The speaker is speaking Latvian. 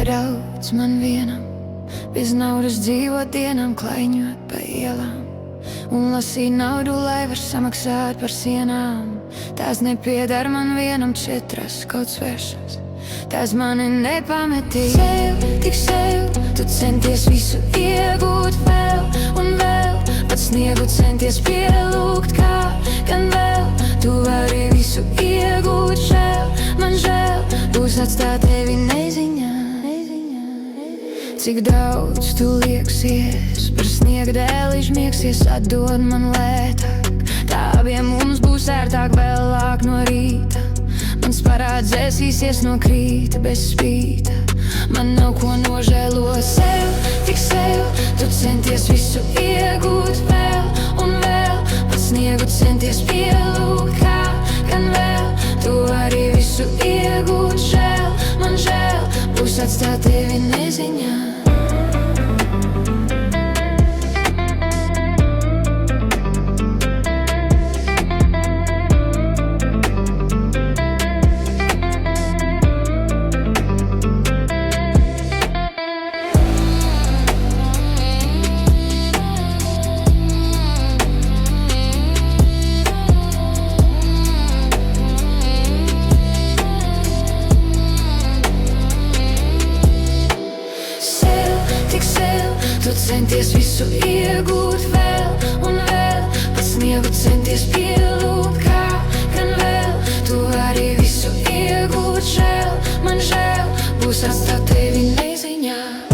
Daudz man vienam, bez naudas dzīvot dienām, klaiņot pa ielām un lasīt naudu, lai var samaksāt par sienām. Tās nepiedar man vienam, četras kaut svešas, tās mani nepametīs. Sev, tik sev, tu centies visu iegūt vēl un vēl, pat sniegu centies pielūgt, kā gan vēl. Tu vari visu iegūt, žēl, man žēl, būs atstāt tevi neziņā. Cik daudz tu lieksies, par sniega dēli žmiegsies, atdod man lētāk. Tā abiem mums būs ērtāk, vēlāk no rīta. Mans parāds dzēsīsies no krīta bez spīta. Man nav ko nožēlot. Sev, tik sev, tu centies visu iegūt vēl un vēl, pat sniegu centies pielūgt, kā gan vēl. Tu arī visu iegūt, žēl, man žēl, būs atstāt tevi neziņā. Tu centies visu iegūt vēl un vēl, pat sniegu centies pielūgt, kā gan vēl. Tu arī visu iegūt, žēl, man žēl, būs atstāt tevi neziņā.